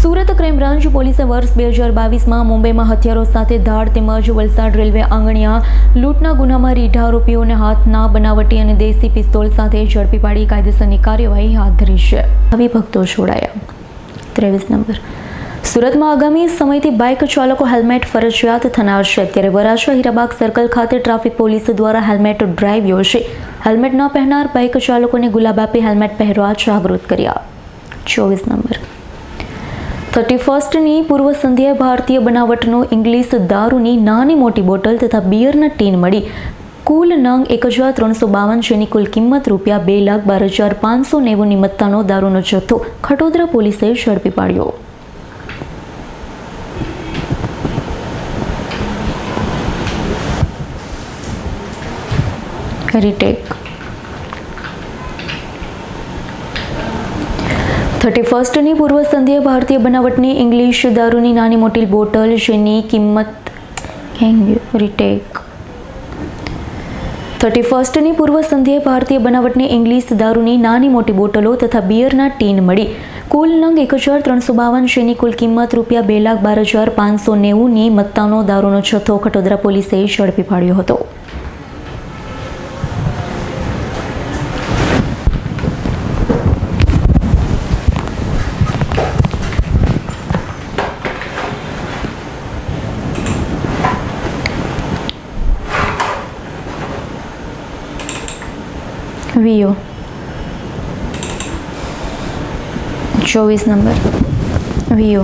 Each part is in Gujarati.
સુરત ક્રાઇમ બ્રાન્ચ પોલીસે વર્ષ 2022માં મુંબઈમાં હથિયારો સાથે ધાડ તેમજ વલસાડ રેલવે આંગણિયા લૂંટના ગુનામાં રીઢા આરોપીઓને હાથના બનાવટી અને દેશી પિસ્તોલ સાથે ઝડપી પાડી કાયદેસરની કાર્યવાહી હાથ ધરી છે. આવી ભક્તો જોડાયા. 23 નંબર. સુરતમાં આગામી સમયથી બાઇક ચાલકો હેલ્મેટ ફરજિયાત થનાર છે. ત્યારે વરાછા હીરાબાગ સર્કલ ખાતે ટ્રાફિક પોલીસ દ્વારા હેલ્મેટ ડ્રાઈવ યોજી હેલ્મેટ ન પહેરનાર બાઇક ચાલકોને ગુલાબ આપી હેલ્મેટ પહેરવા જાગૃત કર્યા. 24 નંબર. 31ની પૂર્વ સંધ્યાએ ભારતીય બનાવટનો ઇંગ્લિશ દારૂની નાની મોટી બોટલ તથા બિયરના ટીન મળી કુલ નંગ 1352 જેની કુલ કિંમત ₹2,12,590 મત્તાનો દારૂનો જથ્થો ખટોદરા પોલીસે ઝડપી પાડ્યો. રીટેક. 31ની પૂર્વ સંધ્યાએ ભારતીય બનાવટની ઇંગ્લિશ દારૂની નાની મોટી બોટલ જેની કિંમત રીટેક. 31ની પૂર્વ સંધ્યાએ ભારતીય બનાવટની ઇંગ્લિશ દારૂની નાની મોટી બોટલો તથા બિયરના ટીન મળી કુલ નંગ 1352 જેની કુલ કિંમત ₹2,12,590 મત્તાનો દારૂનો જથ્થો ખટોદરા પોલીસે ઝડપી પાડ્યો હતો. વીઓ. 24 નંબર. વીઓ.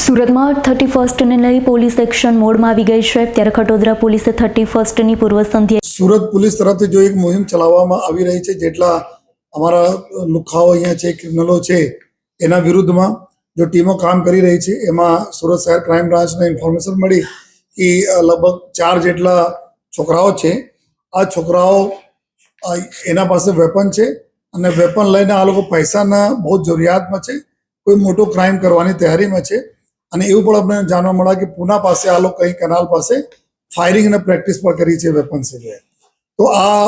સુરતમાં 31ને લઈ પોલીસ એક્શન મોડમાં આવી ગઈ છે. ત્યારે ખટોદરા પોલીસે 31ની પૂર્વ સંધ્યાએ સુરત પોલીસ તરફથી જો એક મુહિમ ચલાવવામાં આવી રહી છે, જેટલા અમારા લુખાઓ અહીંયા છે, ક્રિમિનલો છે, એના વિરુદ્ધમાં જો ટીમો કામ કરી રહી છે. એમાં સુરત શહેર ક્રાઇમ બ્રાન્ચને ઇન્ફોર્મેશન મળી કે લગભગ 4 જેટલા છોકરાઓ છે. આ છોકરાઓ એના પાસે વેપન છે અને વેપન લઈને આ લોકો પૈસાના બહુ જરૂરિયાતમાં છે, કોઈ મોટો ક્રાઇમ કરવાની તૈયારીમાં છે. અને એવું પણ આપણે જાણવા મળ્યા કે પૂના પાસે આ લોકો કઈ કેનાલ પાસે ફાયરિંગ અને પ્રેક્ટિસ પણ કરી છે વેપન છે. તો આ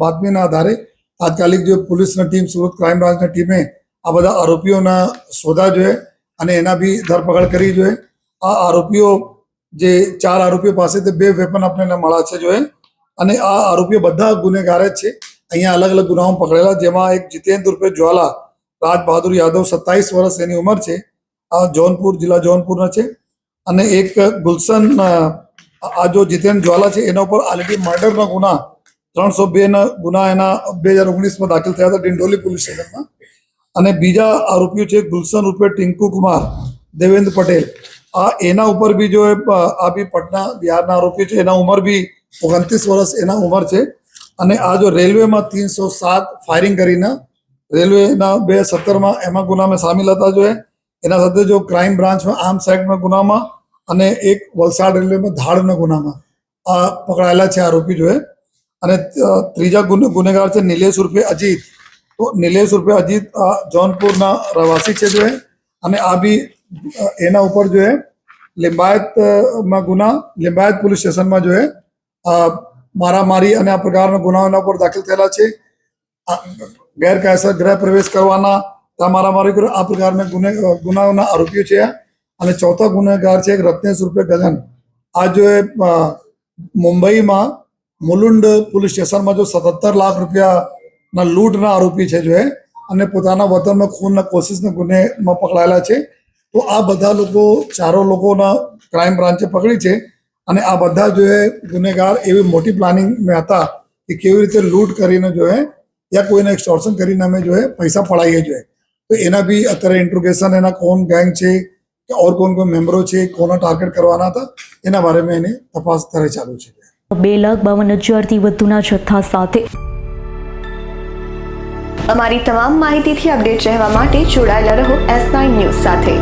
બાતમીના આધારે તાત્કાલિક જો પોલીસની ટીમ, સુરત ક્રાઇમ બ્રાન્ચની ટીમે આ બધા આરોપીઓના શોધા જોઈએ અને એના બી ધરપકડ કરી જોઈએ. આ આરોપીઓ જે 4 આરોપીઓ પાસેથી 2 વેપન આપણને મળ્યા છે જોઈએ અને આ આરોપીઓ બધા ગુનેગાર જ છે. અહીંયા અલગ અલગ ગુનાઓ પકડેલા, જેમાં એક જીતેન્દ્ર ઉર્ફે જ્વાલા રાજ બહાદુર યાદવ 27 વર્ષ એની ઉંમર છે. આ જૌનપુર જિલ્લા જૌનપુરના છે. અને એક ગુલશન, આ જો જીતેન્દ્ર જ્વાલા છે એના ઉપર ઓલરેડી મર્ડરના ગુના 302ના ગુના એના 2019માં દાખલ થયા હતા ડિંડોલી પોલીસ સ્ટેશનમાં. અને બીજા આરોપીઓ છે ગુલશન ઉર્ફે ટિંકુ કુમાર દેવેન્દ્ર પટેલ. આ એના ઉપર બી જો આ બી પટના બિહારના આરોપી છે, એના ઉંમર બી 29 વર્ષ એના ઉંમર છે. અને આ જો રેલવેમાં 307 ફાયરિંગ કરીને રેલવેના 2017માં એમાં ગુનામાં સામેલ હતા જોઈએ. એના સાથે જો ક્રાઇમ બ્રાન્ચમાં આર્મ્સ એક્ટના ગુનામાં અને એક વલસાડ રેલવેમાં ધાડના ગુનામાં આ પકડાયેલા છે આરોપી જોઈએ. અને ત્રીજા ગુનેગાર છે નિલેશ ઉર્ફે અજીત. તો નિલેશ ઉર્ફે અજીત આ જૌનપુરના રહેવાસી છે જોઈએ. અને આ બી એના ઉપર જોઈએ લિંબાયતમાં ગુના, લિંબાયત પોલીસ સ્ટેશનમાં જોઈએ મારામારી અને આ પ્રકારના ગુનાઓ એના ઉપર દાખલ થયેલા છે. ગેરકાયદેસર ગૃહ પ્રવેશ કરવાના, મારામારી આ પ્રકારના ગુનાઓના આરોપીઓ છે. અને ચોથા ગુનેગાર છે રત્નેશ ઉર્ફે ગગન. આ જો મુંબઈમાં મુલુંડ પોલીસ સ્ટેશનમાં જો 77 લાખ રૂપિયાના લૂંટના આરોપી છે જો અને પોતાના વતનમાં ખૂનના કોશિશના ગુનેમાં પકડાયેલા છે. તો આ બધા લોકો 4 લોકોના ક્રાઇમ બ્રાન્ચે પકડી છે. અને આ બધા જો ગુનેગાર એવી મોટી પ્લાનિંગ મેં હતા કે કેવી રીતે લૂંટ કરીને જો યા કોઈને એક્સટોર્શન કરીને અમે જો પૈસા પડાવીએ જોઈએ. તો એના બી અત્યારે ઇન્ટ્રોગેશન, એના કોણ ગેંગ છે કે ઓર કોણ મેમ્બરો છે, કોના ટાર્ગેટ કરવાના હતા એના બારેમાં એની તપાસ અત્યારે ચાલુ છે. 2,52,000થી વધુના જથ્થા સાથે. અમારી તમામ માહિતીથી અપડેટ રહેવા માટે જોડાયેલા રહો S9 ન્યૂઝ સાથે.